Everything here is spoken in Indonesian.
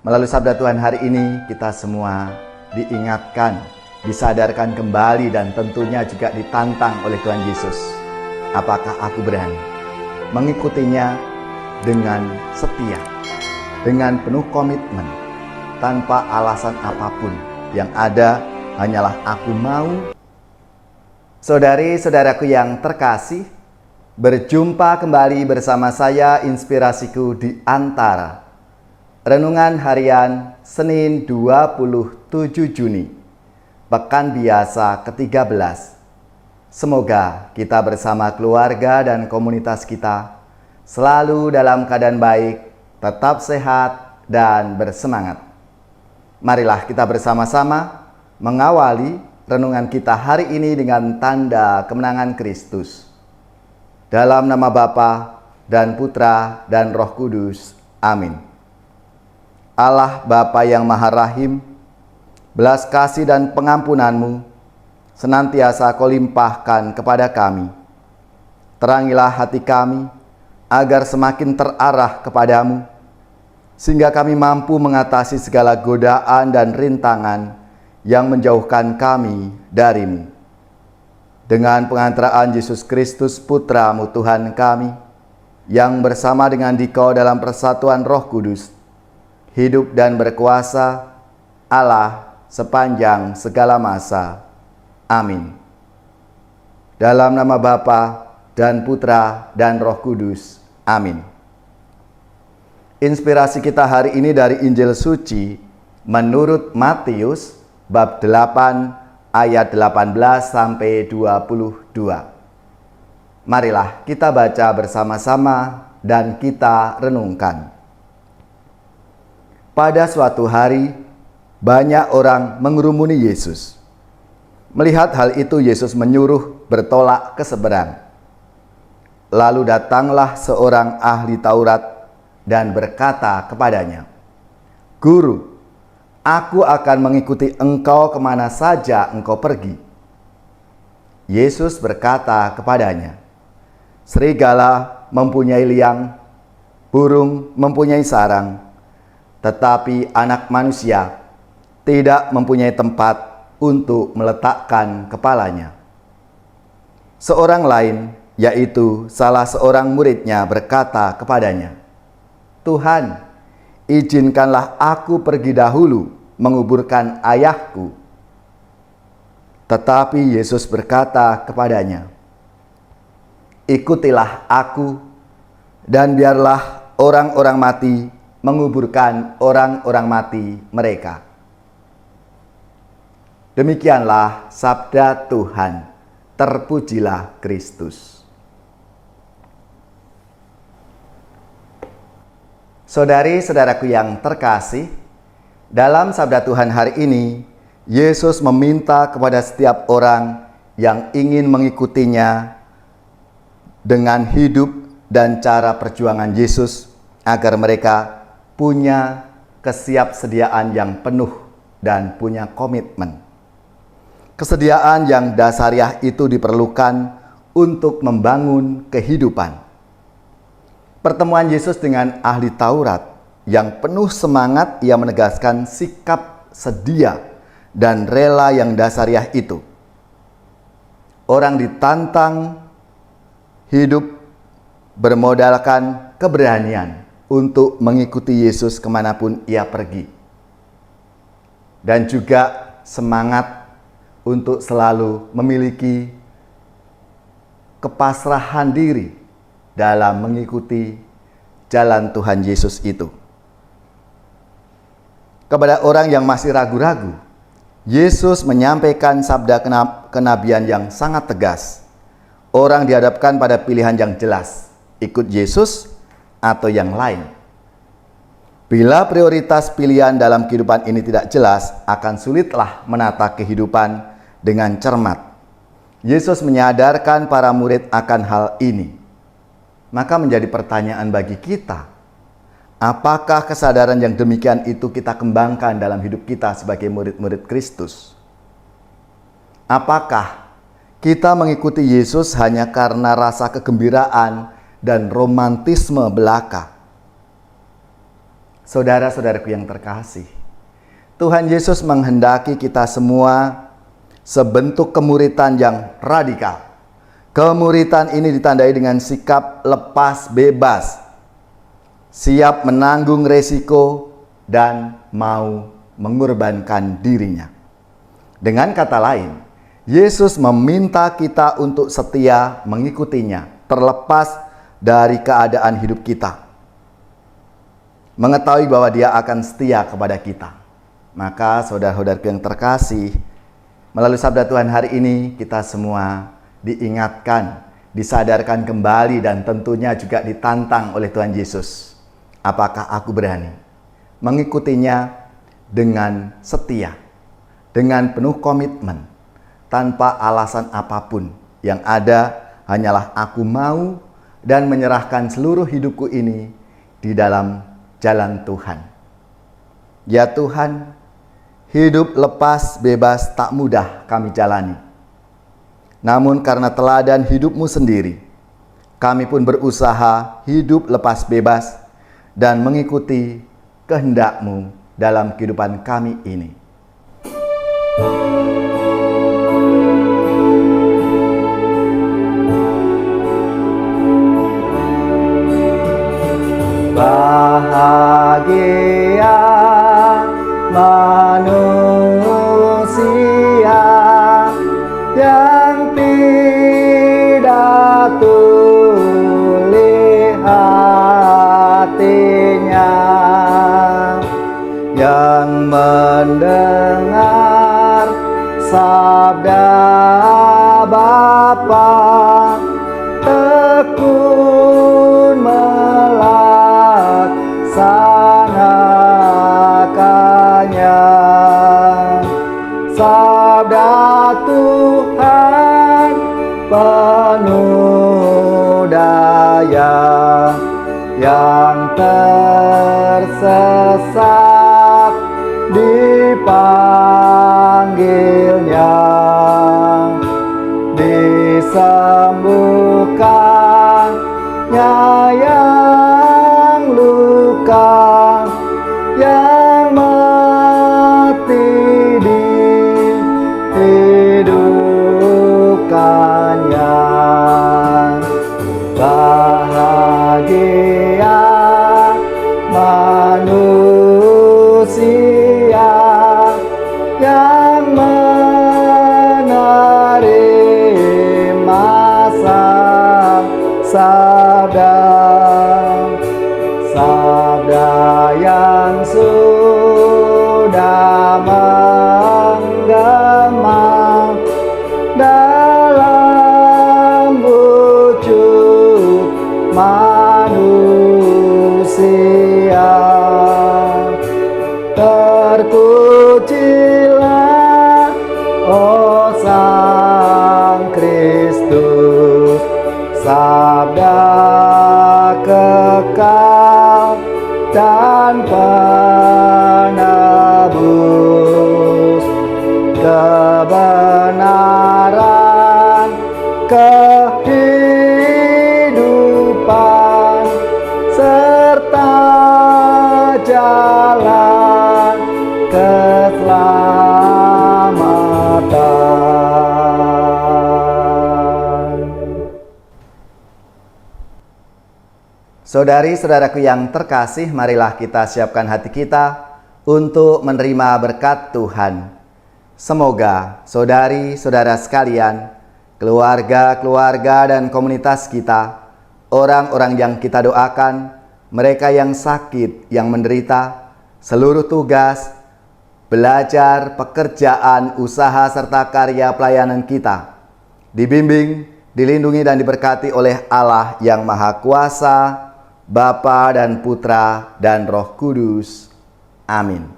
Melalui sabda Tuhan hari ini, kita semua diingatkan, disadarkan kembali, dan tentunya juga ditantang oleh Tuhan Yesus. Apakah aku berani mengikutinya dengan setia, dengan penuh komitmen, tanpa alasan apapun? Yang ada hanyalah aku mau. Saudari-saudaraku yang terkasih, berjumpa kembali bersama saya Inspirasiku di Antara. Renungan harian Senin 27 Juni, Pekan Biasa ke-13. Semoga kita bersama keluarga dan komunitas kita selalu dalam keadaan baik, tetap sehat, dan bersemangat. Marilah kita bersama-sama mengawali renungan kita hari ini dengan tanda kemenangan Kristus. Dalam nama Bapa dan Putra dan Roh Kudus. Amin. Allah Bapa yang Maha Rahim, belas kasih dan pengampunan-Mu senantiasa Kau limpahkan kepada kami. Terangilah hati kami agar semakin terarah kepadamu, sehingga kami mampu mengatasi segala godaan dan rintangan yang menjauhkan kami dari-Mu. Dengan pengantaraan Yesus Kristus Putra-Mu Tuhan kami, yang bersama dengan Dikau dalam persatuan Roh Kudus, hidup dan berkuasa Allah sepanjang segala masa. Amin. Dalam nama Bapa dan Putra dan Roh Kudus. Amin. Inspirasi kita hari ini dari Injil Suci menurut Matius bab 8 ayat 18 sampai 22. Marilah kita baca bersama-sama dan kita renungkan. Pada suatu hari, banyak orang mengerumuni Yesus. Melihat hal itu, Yesus menyuruh bertolak ke seberang. Lalu datanglah seorang ahli Taurat dan berkata kepadanya, "Guru, aku akan mengikuti engkau kemana saja engkau pergi." Yesus berkata kepadanya, "Serigala mempunyai liang, burung mempunyai sarang, tetapi Anak Manusia tidak mempunyai tempat untuk meletakkan kepalanya." Seorang lain, yaitu salah seorang muridnya, berkata kepadanya, "Tuhan, izinkanlah aku pergi dahulu menguburkan ayahku." Tetapi Yesus berkata kepadanya, "Ikutilah aku, dan biarlah orang-orang mati menguburkan orang-orang mati mereka." Demikianlah sabda Tuhan. Terpujilah Kristus. Saudari-saudaraku yang terkasih, dalam sabda Tuhan hari ini, Yesus meminta kepada setiap orang yang ingin mengikutinya dengan hidup dan cara perjuangan Yesus agar mereka punya kesiapsediaan yang penuh dan punya komitmen. Kesediaan yang dasariah itu diperlukan untuk membangun kehidupan. Pertemuan Yesus dengan ahli Taurat yang penuh semangat, ia menegaskan sikap sedia dan rela yang dasariah itu. Orang ditantang hidup bermodalkan keberanian untuk mengikuti Yesus kemanapun ia pergi. Dan juga semangat untuk selalu memiliki kepasrahan diri dalam mengikuti jalan Tuhan Yesus itu. Kepada orang yang masih ragu-ragu, Yesus menyampaikan sabda kenabian yang sangat tegas. Orang dihadapkan pada pilihan yang jelas, ikut Yesus atau yang lain. Bila prioritas pilihan dalam kehidupan ini tidak jelas, akan sulitlah menata kehidupan dengan cermat. Yesus menyadarkan para murid akan hal ini. Maka menjadi pertanyaan bagi kita, apakah kesadaran yang demikian itu kita kembangkan dalam hidup kita sebagai murid-murid Kristus? Apakah kita mengikuti Yesus hanya karena rasa kegembiraan dan romantisme belaka? Saudara-saudaraku yang terkasih, Tuhan Yesus menghendaki kita semua sebentuk kemuritan yang radikal. Kemuritan ini ditandai dengan sikap lepas bebas, siap menanggung resiko, dan mau mengorbankan dirinya. Dengan kata lain, Yesus meminta kita untuk setia mengikutinya, terlepas dari keadaan hidup kita. Mengetahui bahwa Dia akan setia kepada kita. Maka saudara-saudaraku yang terkasih, melalui sabda Tuhan hari ini kita semua diingatkan, disadarkan kembali, dan tentunya juga ditantang oleh Tuhan Yesus. Apakah aku berani mengikutinya dengan setia, dengan penuh komitmen, tanpa alasan apapun? Yang ada hanyalah aku mau dan menyerahkan seluruh hidupku ini di dalam jalan Tuhan. Ya Tuhan, hidup lepas bebas tak mudah kami jalani. Namun karena teladan hidup-Mu sendiri, kami pun berusaha hidup lepas bebas dan mengikuti kehendak-Mu dalam kehidupan kami ini. Bahagia manusia yang tidak tuli hatinya, yang mendengar sabda Bapa, tekun melaksanakannya. Sabda Tuhan penuh daya, yang tersesat dipanggilnya, disembuhkannya yang luka, yang mati dihidupkannya. Bahagia manusia yang menerima sabda yang sudah menggema dalam wujud manusia. Terpujilah, oh Sang Kristus, sabda kekal dan penebus, kebenaran, kehidupan, serta jalan keselamatan. Saudari-saudaraku yang terkasih, marilah kita siapkan hati kita untuk menerima berkat Tuhan. Semoga saudari-saudara sekalian, keluarga-keluarga dan komunitas kita, orang-orang yang kita doakan, mereka yang sakit, yang menderita, seluruh tugas, belajar, pekerjaan, usaha, serta karya pelayanan kita dibimbing, dilindungi, dan diberkati oleh Allah yang Maha Kuasa, Bapa dan Putra dan Roh Kudus. Amin.